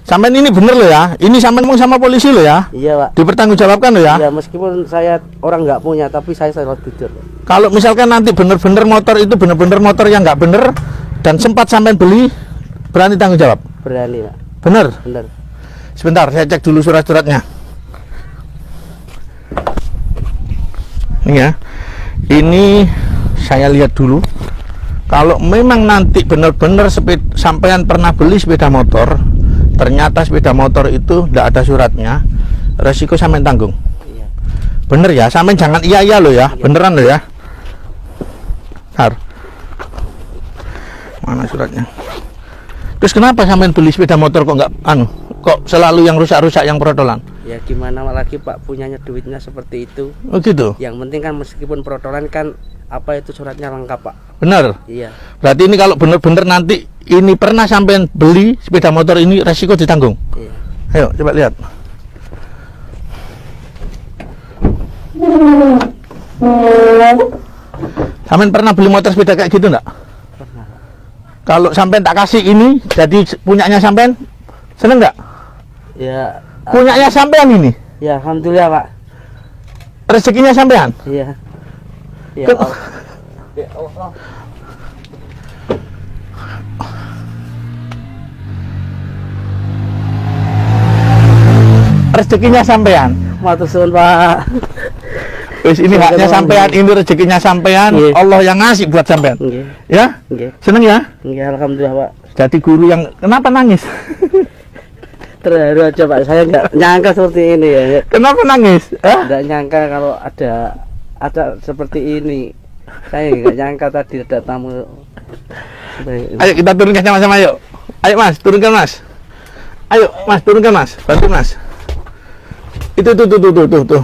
Sampai ini bener loh ya. Ini sampai ngomong sama polisi loh ya. Iya, Pak. Dipertanggungjawabkan loh ya. Iya, meskipun saya orang nggak punya, tapi saya selalu jujur. Kalau misalkan nanti bener-bener motor itu bener-bener motor yang nggak bener dan sempat sampai beli, berani tanggung jawab? Berani, Pak. Bener? Bener. Sebentar, saya cek dulu surat-suratnya. Ini ya. Ini saya lihat dulu. Kalau memang nanti benar-benar sampean pernah beli sepeda motor, ternyata sepeda motor itu tidak ada suratnya, resiko sampean tanggung. Iya. Bener ya, sampean jangan iya loh ya, beneran loh ya. Mana suratnya? Terus kenapa sampean beli sepeda motor kok nggak kok selalu yang rusak-rusak, yang protolan? Ya gimana lagi, Pak, punyanya duitnya seperti itu. Oh gitu. Yang penting kan meskipun protolan kan apa itu suratnya lengkap, Pak. Bener. Iya. Berarti ini kalau bener-bener nanti ini pernah sampean beli sepeda motor ini, resiko ditanggung. Iya. Ayo coba lihat. Sampean pernah beli motor sepeda kayak gitu enggak? Pernah. Kalau sampean tak kasih ini jadi punyanya sampean, seneng enggak? Ya. Punyanya sampean ini. Ya, alhamdulillah, Pak. Rezekinya sampean. Iya. Ya. Ken- Ya Allah. Rezekinya sampean. Matur suwun, Pak. Wis ini haknya sampean, ini rezekinya sampean, Nggih. Allah yang ngasih buat sampean. Nggih. Ya? Nggih. Seneng ya? Nggih, alhamdulillah, Pak. Jadi guru yang kenapa nangis? Terharu aja, Pak. Saya nggak nyangka seperti ini ya. Kenapa nangis? Nggak nyangka kalau ada seperti ini. Saya nggak nyangka tadi ada tamu. Ayo kita turunkan sama-sama yuk. Ayo Mas, turunkan Mas. Ayo Mas, turunkan Mas. Bantu Mas. Itu tuh.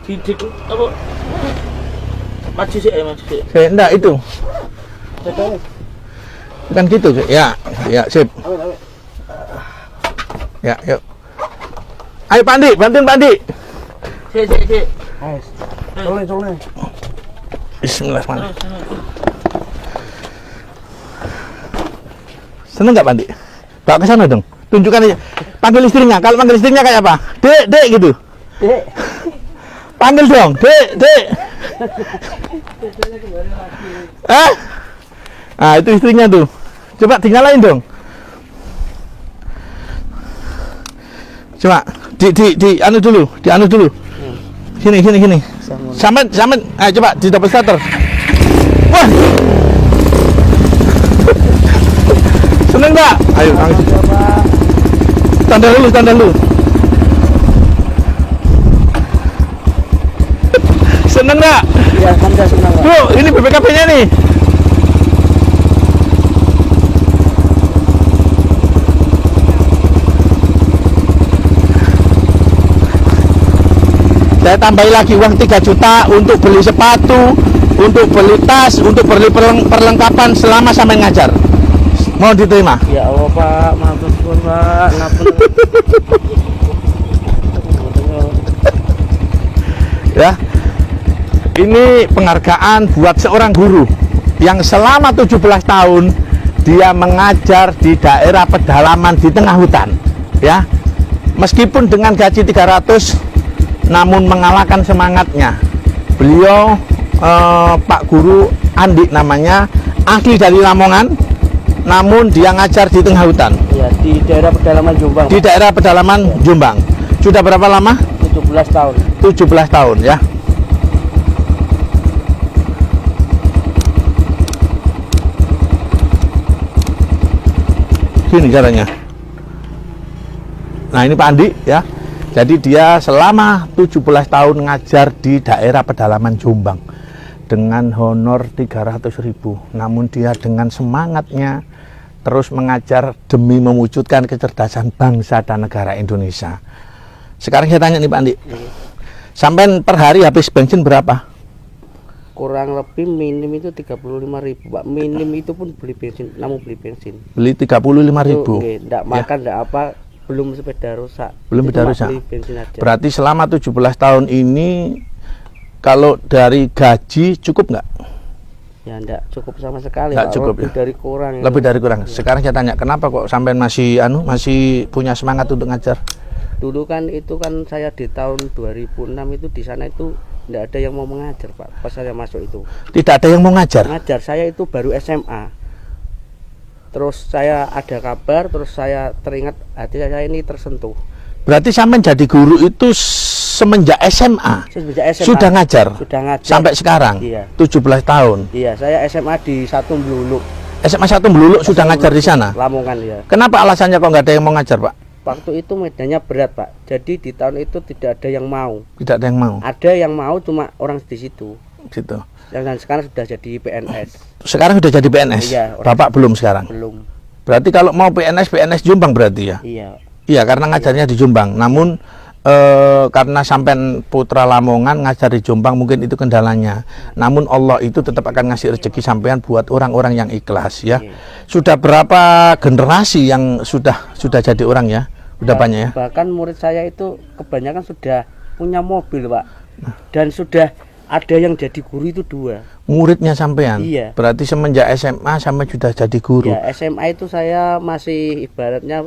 Didik apa? Maju sih, maju sih. Enggak itu. Bukan gitu. Ya, sip. Ya, yuk. Ayo Pak Andi, bantuin Pak Andi. Sik. Tolong. Bismillahirrahmanirrahim. Seneng nggak Pak Andi? Bawa ke sana dong. Tunjukkan aja. Panggil istrinya. Kalau panggil istrinya kayak apa? Dek gitu. Dek. Panggil dong. Dek. Ah, itu istrinya tuh. Coba dinyalain dong. Coba di anu dulu. Sini. Sampai. Ayo coba di double starter. Wah. Seneng nggak? Ayo, standar dulu. Seneng nggak? Ya, alhamdulillah senang, Pak. Bu, ini BPKB-nya nih. Saya tambahin lagi uang 3 juta untuk beli sepatu, untuk beli tas, untuk beli perlengkapan selama sampai ngajar. Mau diterima? Ya Allah, Pak, matur suwun, Pak. Ngapun. Ya. Ini penghargaan buat seorang guru yang selama 17 tahun dia mengajar di daerah pedalaman di tengah hutan, ya. Meskipun dengan gaji 300 namun mengalahkan semangatnya. Beliau Pak Guru Andi namanya, asli dari Lamongan, namun dia ngajar di tengah hutan. Ya, di daerah pedalaman Jombang. Di daerah pedalaman Jombang. Sudah berapa lama? 17 tahun. 17 tahun ya. Gini caranya. Nah, ini Pak Andi ya. Jadi dia selama 17 tahun ngajar di daerah pedalaman Jombang dengan honor 300.000. Namun dia dengan semangatnya terus mengajar demi mewujudkan kecerdasan bangsa dan negara Indonesia. Sekarang saya tanya nih Pak Andi, sampai per hari habis bensin berapa? Kurang lebih minim itu 35.000, Pak. Minim itu pun beli bensin, namun beli bensin. Beli 35.000. Enggak makan, enggak apa, belum sepeda rusak. Belum Itu sepeda cuma rusak. beli bensin aja. Berarti selama 17 tahun ini kalau dari gaji cukup nggak? Ya enggak cukup sama sekali, Nggak Pak. cukup, Lebih ya? dari kurang. Lebih dari kurang. Sekarang saya tanya, kenapa kok sampean masih punya semangat untuk ngajar? Dulu kan itu kan saya di tahun 2006 itu di sana itu enggak ada yang mau mengajar, Pak. Pas saya masuk itu. Tidak ada yang mau ngajar. Ngajar saya itu baru SMA. Terus saya ada kabar, terus saya teringat hati saya ini tersentuh. Berarti sampean jadi guru itu semenjak SMA. Sejak SMA Sudah ngajar. Sudah ngajar. Sampai sekarang. Iya. 17 tahun. Iya, saya SMA di Satu Meluluk. SMA 1 Meluluk sudah ngajar di sana. Lamongan ya. Kenapa alasannya kok nggak ada yang mau ngajar, Pak? Waktu itu medannya berat, Pak. Jadi di tahun itu tidak ada yang mau. Tidak ada yang mau. Ada yang mau cuma orang di situ. Gitu. Dan sekarang sudah jadi PNS. Sekarang sudah jadi PNS. Iya, Bapak belum sekarang. Belum. Berarti kalau mau PNS Jombang berarti ya? Iya. Iya, karena ngajarnya di Jombang. Namun karena sampean putra Lamongan ngajar di Jombang mungkin itu kendalanya. Namun Allah itu tetap akan ngasih rezeki sampean buat orang-orang yang ikhlas ya. Iya. Sudah berapa generasi yang sudah jadi orang ya? Udah banyak ya? Bahkan murid saya itu kebanyakan sudah punya mobil, Pak. Dan sudah ada yang jadi guru itu 2. Muridnya sampean? Iya. Berarti semenjak SMA sampai sudah jadi guru? Ya, SMA itu saya masih ibaratnya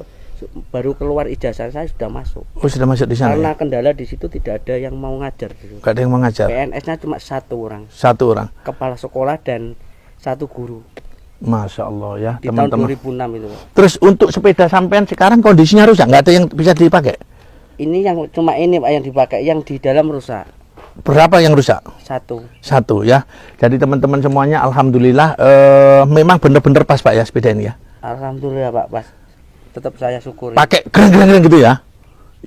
baru keluar ijazah saya sudah masuk. Oh, sudah masuk di sana Karena ya? kendala di situ tidak ada yang mau ngajar. Gak ada yang mau ngajar? PNS-nya cuma 1 orang. 1 orang? Kepala sekolah dan 1 guru. Masya Allah ya Di teman-teman. tahun 2006 itu, Pak. Terus untuk sepeda sampean sekarang kondisinya rusak? Nggak ada yang bisa dipakai? Ini yang cuma ini, Pak, yang dipakai, yang di dalam rusak. Berapa yang rusak? 1. 1 ya. Jadi teman-teman semuanya alhamdulillah memang benar-benar pas Pak ya sepeda ini ya. Alhamdulillah, Pak, pas. Tetap saya syukuri. Pakai keren-keren gitu ya.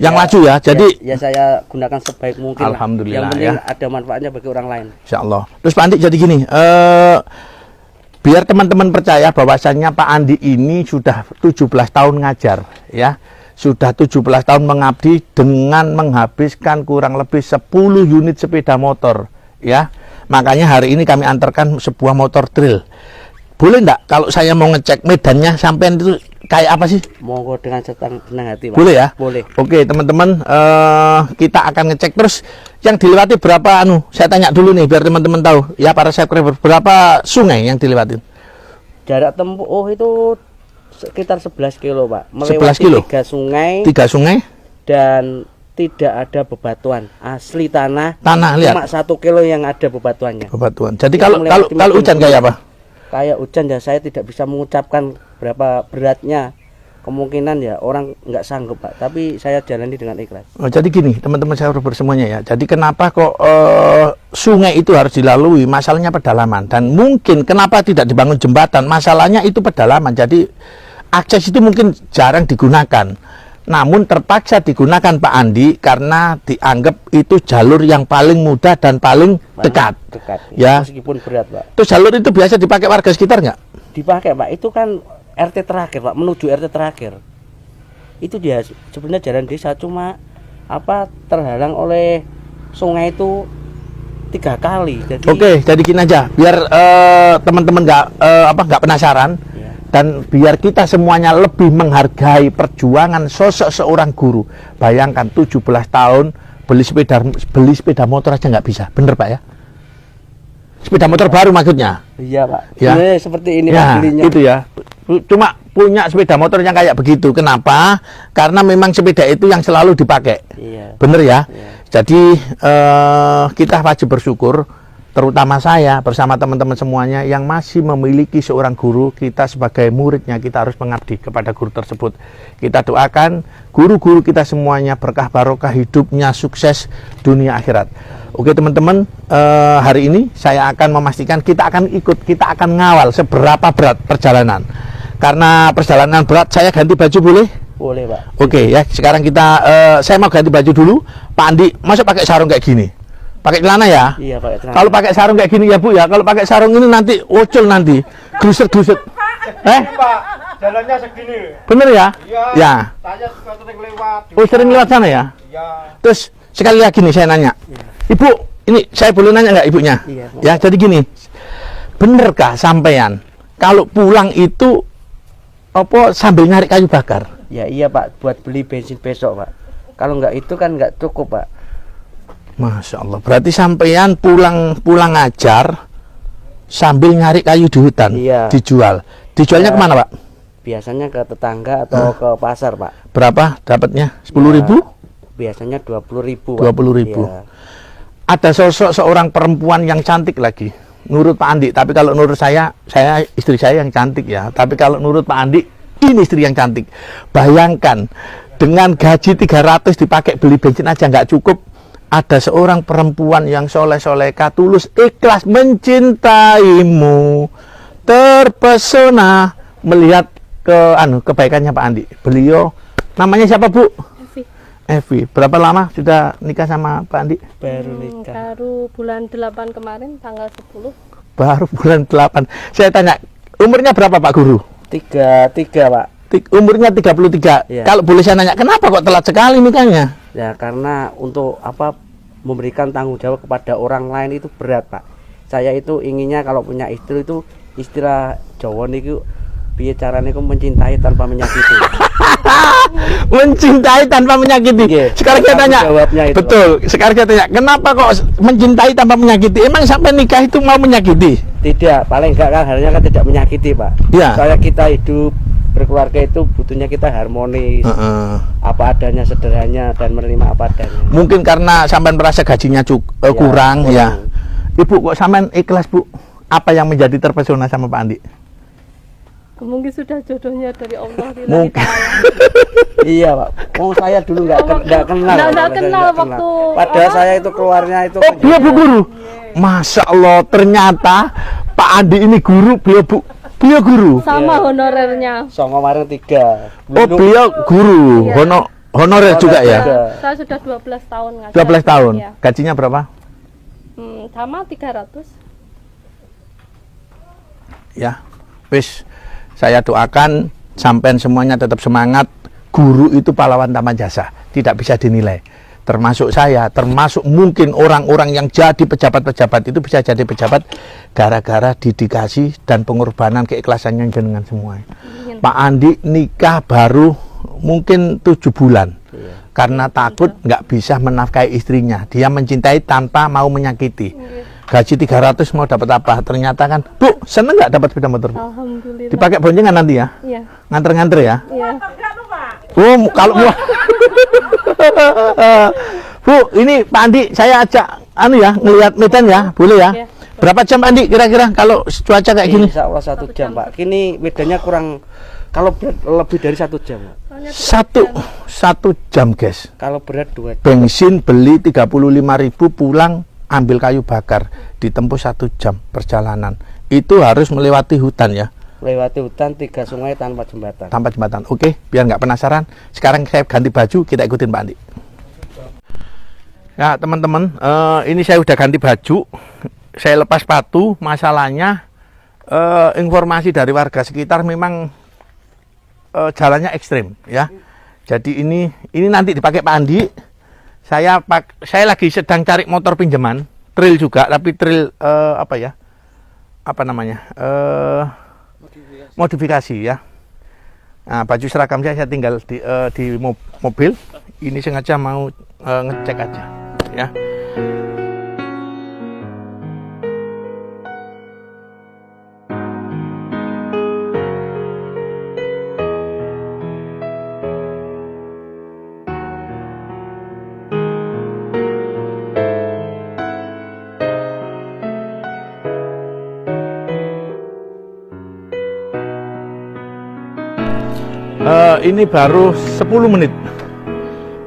Yang laju ya. Jadi ya saya gunakan sebaik mungkin lah. Alhamdulillah, Yang penting ya. ada manfaatnya bagi orang lain. Insya Allah. Terus Pak Andi jadi gini, biar teman-teman percaya bahwasannya Pak Andi ini sudah 17 tahun ngajar ya. Sudah 17 tahun mengabdi dengan menghabiskan kurang lebih 10 unit sepeda motor ya. Makanya hari ini kami antarkan sebuah motor trail. Boleh enggak kalau saya mau ngecek medannya sampean itu kayak apa sih? Monggo dengan senang hati, Pak. Boleh ya? Boleh. Oke teman-teman, kita akan ngecek terus yang dilewati berapa saya tanya dulu nih biar teman-teman tahu ya para subscriber, berapa sungai yang dilewatin? Jarak tempuh itu sekitar 11 kilo, Pak. 11 kilo? 3 sungai 3 sungai? dan tidak ada bebatuan. Asli tanah. Tanah, lihat. Cuma 1 kilo yang ada bebatuannya. Bebatuan. Jadi Yang kalau melewati hujan mesin kayak apa? Kayak hujan ya saya tidak bisa mengucapkan berapa beratnya. Kemungkinan ya orang nggak sanggup, Pak. Tapi saya jalani dengan ikhlas. Oh, jadi gini teman-teman saya bersemuanya ya. Jadi kenapa kok sungai itu harus dilalui? Masalahnya pedalaman. Dan mungkin kenapa tidak dibangun jembatan? Masalahnya itu pedalaman. Jadi akses itu mungkin jarang digunakan. Namun terpaksa digunakan Pak Andi karena dianggap itu jalur yang paling mudah dan paling dekat. Dekat. Ya. Meskipun berat, Pak. Terus jalur itu biasa dipakai warga sekitar nggak? Dipakai, Pak. Itu kan RT terakhir, Pak, menuju RT terakhir. Itu dia sebenarnya jalan desa cuma terhalang oleh sungai itu 3 kali. Jadi Oke, jadi gini aja, biar teman-teman nggak penasaran. ya, Dan biar kita semuanya lebih menghargai perjuangan sosok seorang guru. Bayangkan 17 tahun beli sepeda motor aja nggak bisa, bener Pak ya? Sepeda motor baru maksudnya? iya, Pak. Ya. Sebenarnya seperti ini, Pak, Ya, belinya. itu ya. Cuma punya sepeda motor yang kayak begitu. Kenapa? Karena memang sepeda itu yang selalu dipakai. Iya. Bener ya? Iya. Jadi kita wajib bersyukur, terutama saya bersama teman-teman semuanya yang masih memiliki seorang guru. Kita sebagai muridnya kita harus mengabdi kepada guru tersebut. Kita doakan guru-guru kita semuanya berkah barokah hidupnya, sukses dunia akhirat. Oke teman-teman, hari ini saya akan memastikan kita akan ngawal seberapa berat perjalanan. Karena perjalanan berat, saya ganti baju boleh? Boleh, Pak. Oke ya, sekarang saya mau ganti baju dulu. Pak Andi, masa pakai sarung kayak gini? Pakai celana ya? Iya, pakai celana. Kalau pakai sarung kayak gini ya Bu ya, kalau pakai sarung ini nanti ucul nanti, gluset-gluset. Pak, jalannya segini. Bener ya? Iya. Ya. Saya suka sering lewat. Oh sering lewat sana ya? Iya. Terus sekali lagi nih saya nanya, Ibu, ini saya boleh nanya nggak ibunya? Iya, Bu. Ya, jadi gini, benerkah sampean kalau pulang itu sambil nyari kayu bakar? Ya iya, Pak, buat beli bensin besok, Pak. Kalau nggak itu kan nggak cukup, Pak. Masya Allah, berarti sampean pulang ngajar sambil nyari kayu di hutan, Iya. dijual. Dijualnya Iya. kemana, Pak? Biasanya ke tetangga atau ke pasar, Pak. Berapa dapatnya? 10.000? Biasanya 20.000. 20.000. Iya. Ada sosok seorang perempuan yang cantik lagi. Menurut Pak Andi, tapi kalau menurut saya istri saya yang cantik ya. Tapi kalau menurut Pak Andi, ini istri yang cantik. Bayangkan, dengan gaji 300 dipakai beli bensin aja nggak cukup. Ada seorang perempuan yang soleh-soleka, tulus, ikhlas mencintaimu, terpesona melihat kebaikannya Pak Andi. Beliau namanya siapa, Bu? Evi. Berapa lama sudah nikah sama Pak Andi? Baru nikah. Baru bulan 8 kemarin tanggal 10. Baru bulan 8. Saya tanya, umurnya berapa Pak Guru? 33, Pak. Umurnya 33. Iya. Kalau boleh saya nanya, kenapa kok telat sekali nikahnya? Ya karena untuk memberikan tanggung jawab kepada orang lain itu berat, Pak. Saya itu inginnya kalau punya istri itu istilah Jawa niku piye carane ku mencintai tanpa menyakiti. Mencintai tanpa menyakiti. Iya, Sekarang saya tanya, jawabnya itu, betul. Sekarang saya tanya, kenapa kok mencintai tanpa menyakiti? Emang sampai nikah itu mau menyakiti? Tidak, paling enggak kan harusnya kan tidak menyakiti, Pak. Iya. Soalnya kita hidup berkeluarga itu butuhnya kita harmonis, apa adanya, sederhana dan menerima apa adanya. Mungkin karena sampean merasa gajinya kurang ya. Ibu kok sampean ikhlas, Bu? Apa yang menjadi terpesona sama Pak Andi? Mungkin sudah jodohnya dari Allah. Mungkin. Iya, Pak. Saya dulu nggak kenal. Nggak kenal waktu Padahal saya itu keluarnya itu. Oh, dia Bu Guru. Masya Allah, ternyata Pak Andi ini guru, beliau guru. sama honorernya. Songo kemarin 3. Oh, beliau guru. Iya. Honorer juga ya? Saya sudah 12 tahun ngajar. 12 tahun. Iya. Gajinya berapa? Sama 300. Ya. Wis, saya doakan sampean semuanya tetap semangat. Guru itu pahlawan tanpa jasa, tidak bisa dinilai. Termasuk saya, termasuk mungkin orang-orang yang jadi pejabat-pejabat itu bisa jadi pejabat gara-gara dedikasi dan pengorbanan keikhlasannya jenengan semua. Pak Andi nikah baru mungkin 7 bulan. Karena takut nggak bisa menafkahi istrinya. Dia mencintai tanpa mau menyakiti. Gaji 300 mau dapat apa? Ternyata kan, Bu, seneng nggak dapat sepeda motor? Alhamdulillah. Dipakai boncengan nanti ya? Iya. Nganter-nganter ya? Iya. Kalau Bu, ini Pak Andi saya ajak ngelihat Medan ya, boleh ya? Iya. Berapa jam Andi kira-kira kalau cuaca kayak gini? Insya Allah 1 jam, Pak. Kini medannya kurang, kalau berat lebih dari 1 jam, Pak. Satu jam, guys. Kalau berat 2 jam. Bensin beli 35.000, pulang ambil kayu bakar, ditempuh 1 jam perjalanan. Itu harus melewati hutan ya. Lewati hutan, 3 sungai tanpa jembatan. Tanpa jembatan. Oke, biar nggak penasaran. Sekarang saya ganti baju, kita ikutin Pak Andi. Ya teman-teman, ini saya udah ganti baju. Saya lepas sepatu. Masalahnya informasi dari warga sekitar memang jalannya ekstrim ya. Jadi ini nanti dipakai Pak Andi. Saya lagi sedang cari motor pinjaman, trail juga, tapi trail modifikasi ya. Nah, baju seragam saya tinggal di mobil. Ini sengaja mau ngecek aja ya. Ini baru 10 menit,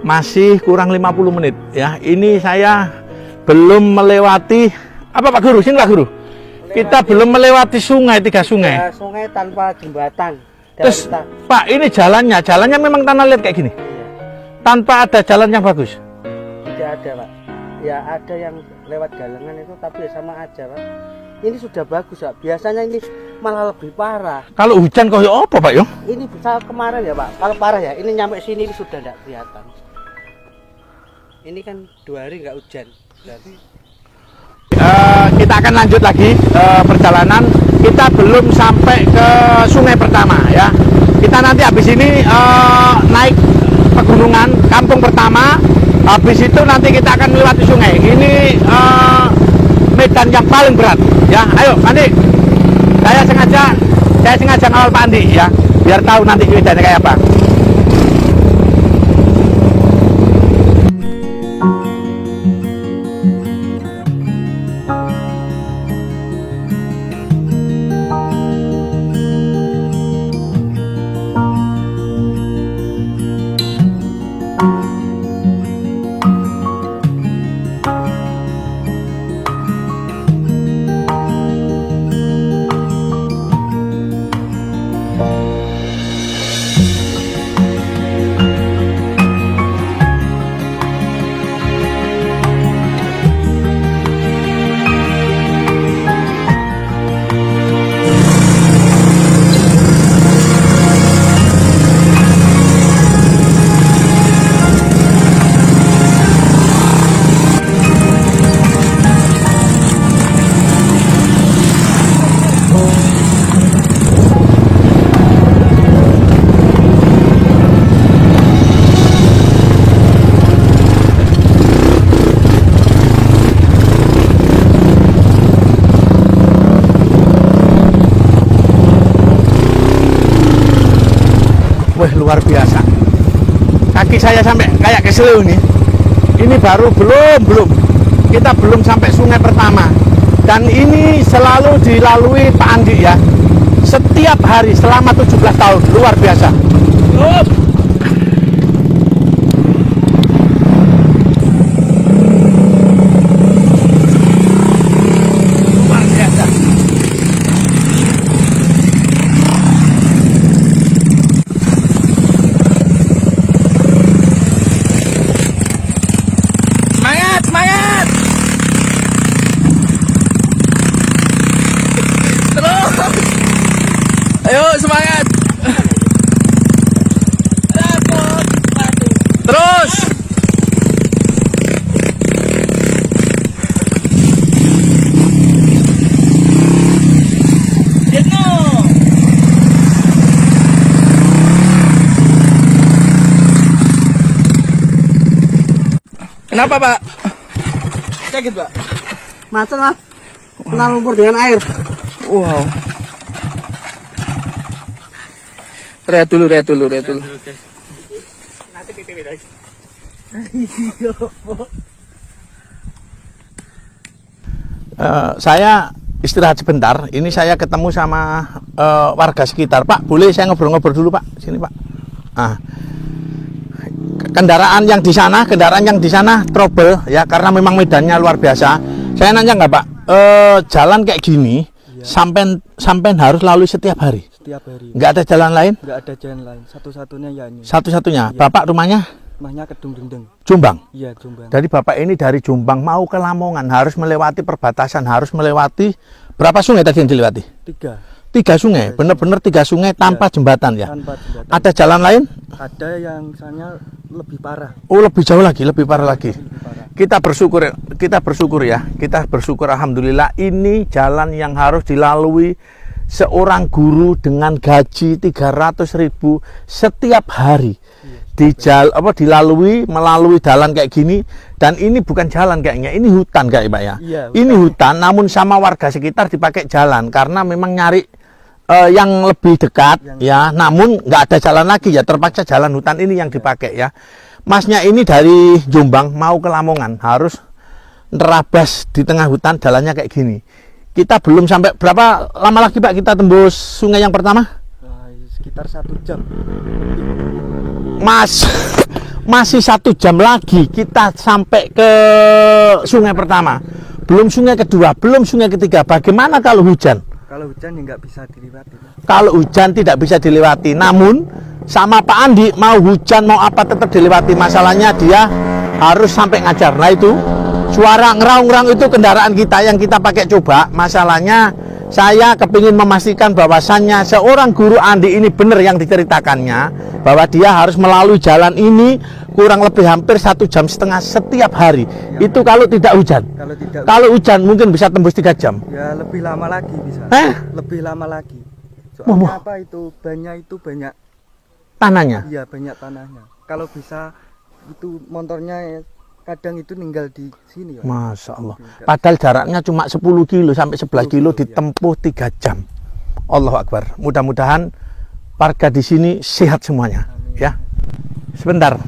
masih kurang 50 menit ya. Ini saya belum melewati apa Pak Guru? Sini Pak Guru. Kita belum melewati sungai, 3 sungai. Ya, sungai tanpa jembatan. Terus Pak, ini jalannya memang tanah liat kayak gini, tanpa ada jalan yang bagus. Tidak ada, Pak. Ya ada yang lewat galangan itu, tapi sama aja, Pak. Ini sudah bagus, Pak. Biasanya ini malah lebih parah. Kalau hujan kok ya apa Pak yo? Ini bisa kemarin ya, Pak. Kalau parah ya, ini nyampe sini ini sudah tidak kelihatan. Ini kan 2 hari nggak hujan. Berarti kita akan lanjut lagi perjalanan. Kita belum sampai ke sungai pertama ya. Kita nanti habis ini naik pegunungan kampung pertama. Habis itu nanti kita akan melewati sungai. Ini medan yang paling berat. Ya, ayo Pak Andi. Saya sengaja ngawal Pak Andi ya, biar tahu nanti medannya kayak apa. Wah, luar biasa. Kaki saya sampai kayak kesel nih. Ini baru belum. Kita belum sampai sungai pertama. Dan ini selalu dilalui Pak Andi ya. Setiap hari selama 17 tahun. Luar biasa. Luar biasa. Semangat! Terus! Ayo semangat! Terus! Kenapa Pak? Sakit Pak? Macet Mas. Kena lumpur dengan air. Wow. Rehat dulu. Saya istirahat sebentar. Ini saya ketemu sama warga sekitar. Pak, boleh saya ngobrol-ngobrol dulu Pak? Sini Pak. Ah. Kendaraan yang di sana trouble ya, karena memang medannya luar biasa. Saya nanya nggak Pak, jalan kayak gini sampai harus lalui setiap hari? Setiap hari. Nggak ada jalan lain? Nggak ada jalan lain. Satu-satunya ya ini. Satu-satunya. Iya. Bapak rumahnya? Rumahnya Kedung Dendeng. Jombang. Iya, Jombang. Jadi Bapak ini dari Jombang mau ke Lamongan, harus melewati perbatasan, harus melewati berapa sungai tadi yang dilewati? 3 sungai, benar-benar 3 sungai tanpa jembatan ya. Tanpa jembatan. Ada jalan lain? Ada yang misalnya lebih parah. Oh, lebih jauh lagi, lebih parah lagi. Lebih parah. Kita bersyukur alhamdulillah ini jalan yang harus dilalui seorang guru dengan gaji 300.000 setiap hari. Melalui jalan kayak gini, dan ini bukan jalan kayaknya, ini hutan kayak Pak ya. Iya, ini hutan, namun sama warga sekitar dipakai jalan karena memang nyari yang lebih dekat ya, namun nggak ada jalan lagi ya, terpaksa jalan hutan ini yang dipakai ya. Masnya ini dari Jombang mau ke Lamongan, harus nerabas di tengah hutan, jalannya kayak gini. Kita belum sampai, berapa lama lagi Pak kita tembus sungai yang pertama? Nah, sekitar 1 jam. Masih 1 jam lagi kita sampai ke sungai pertama. Belum sungai kedua, belum sungai ketiga. Bagaimana kalau hujan? Kalau hujan ya nggak bisa dilewati. Kalau hujan tidak bisa dilewati, namun sama Pak Andi mau hujan mau apa tetap dilewati. Masalahnya dia harus sampai ngajar. Nah itu suara ngeraung-ngeraung itu kendaraan kita yang kita pakai coba. Masalahnya saya kepingin memastikan bahwasannya seorang guru Andi ini benar yang diceritakannya, bahwa dia harus melalui jalan ini kurang lebih hampir 1,5 jam setiap hari. Ya. Itu kalau tidak hujan. Kalau hujan mungkin bisa tembus 3 jam. Ya lebih lama lagi bisa. Lebih lama lagi. Wah. Soalnya apa itu banyak Tanahnya. Iya, banyak tanahnya. Kalau bisa itu motornya kadang itu ninggal di sini, Pak. Masya Allah. Padahal jaraknya cuma 10 kilo sampai 11 kilo ditempuh 3 jam. Allahu Akbar. Mudah-mudahan warga di sini sehat semuanya. Ya. Sebentar.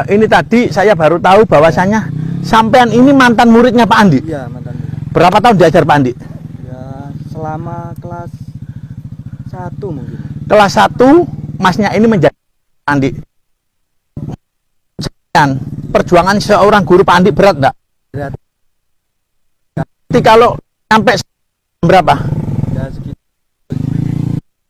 Ini tadi saya baru tahu bahwasanya sampean ini mantan muridnya Pak Andi. Iya, mantan. Berapa tahun diajar Pak Andi? Ya, selama kelas 1 mungkin. Kelas 1 masnya ini menjadi Pak Andi. Perjuangan seorang guru Pak Andi berat enggak? Berat. Jadi kalau sampai berapa? Ya sekitar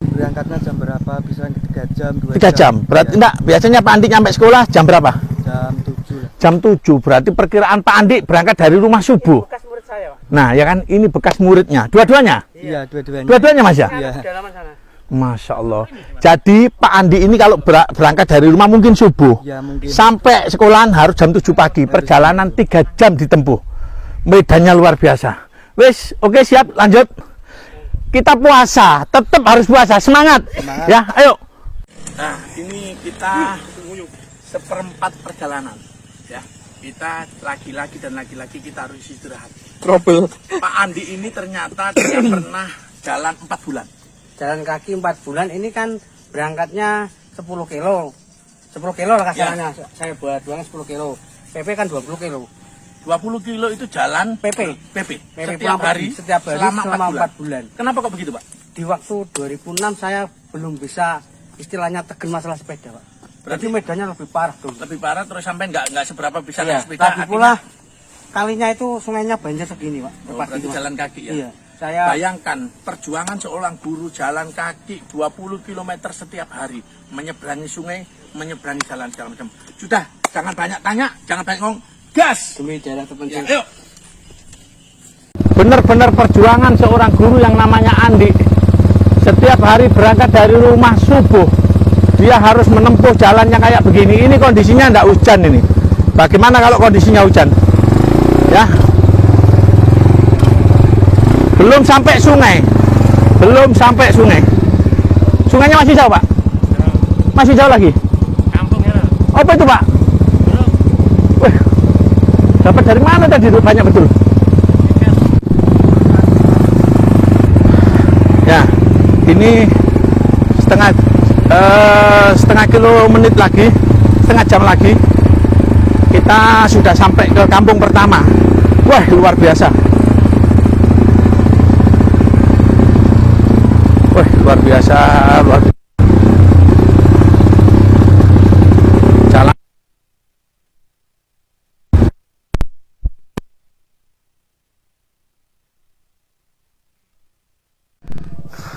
berangkatnya jam berapa? Bisa 3 jam, 2 3 jam. Berarti ya, enggak, biasanya Pak Andi nyampe sekolah jam berapa? jam 7 lah. Jam 7. Berarti perkiraan Pak Andi berangkat dari rumah subuh. Bekas murid saya, Pak. Nah, ya kan ini bekas muridnya. Dua-duanya? Iya, dua-duanya. Dua-duanya Mas ya? Iya. Pedalaman sana. Masya Allah. Jadi Pak Andi ini kalau berangkat dari rumah mungkin subuh. Ya, mungkin. Sampai sekolahan harus jam 7 pagi. Perjalanan 3 jam ditempuh. Medannya luar biasa. Wes, oke siap, lanjut. Kita puasa, tetap harus puasa. Semangat. Ya, ayo. Nah, ini kita seperempat perjalanan. Ya, kita laki-laki dan laki-laki kita harus istirahat. Trouble. Pak Andi ini ternyata dia pernah jalan 4 bulan. Jalan kaki 4 bulan ini kan berangkatnya 10 kilo. 10 kilo lah kasarannya. Saya buat buangnya 10 kilo. PP kan 20 kilo. 20 kilo itu jalan PP. PP. Setiap hari selama 4 bulan. Kenapa kok begitu, Pak? Di waktu 2006 saya belum bisa istilahnya tegen masalah sepeda, Pak. Berarti medannya lebih parah tuh. Lebih parah terus sampai nggak seberapa bisa Iya, naik sepeda. tapi pula kalinya itu sungainya banjir segini, Pak. Oh, berarti jalan kaki ya. Iya. Saya Bayangkan perjuangan seorang guru jalan kaki 20 km setiap hari, menyeberangi sungai, menyeberangi jalan segala macam. Sudah, jangan banyak tanya, jangan banyak ngomong. Gas. demi daerah terpencil. Ya, yuk. Benar-benar perjuangan seorang guru yang namanya Andi. Setiap hari berangkat dari rumah subuh, dia harus menempuh jalan yang kayak begini. Ini kondisinya enggak hujan ini. Bagaimana kalau kondisinya hujan? Ya. Belum sampai sungai. Belum sampai sungai. Sungainya masih jauh, Pak? Masih jauh lagi? Kampungnya. Apa itu, Pak? Wih, dapat dari mana tadi? Banyak betul. Ya, ini setengah menit lagi, setengah jam lagi, kita sudah sampai ke kampung pertama. Wah, luar biasa. Wah, luar biasa, luar biasa. Jalan.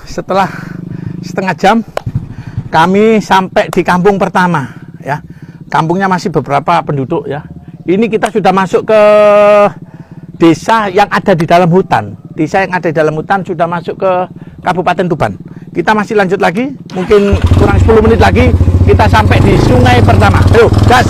Setelah setengah jam kami sampai di kampung pertama ya. Kampungnya masih beberapa penduduk ya. Ini kita sudah masuk ke desa yang ada di dalam hutan. Desa yang ada di dalam hutan sudah masuk ke Kabupaten Tuban. Kita masih lanjut lagi, mungkin kurang 10 menit lagi kita sampai di sungai pertama. Ayo, gas.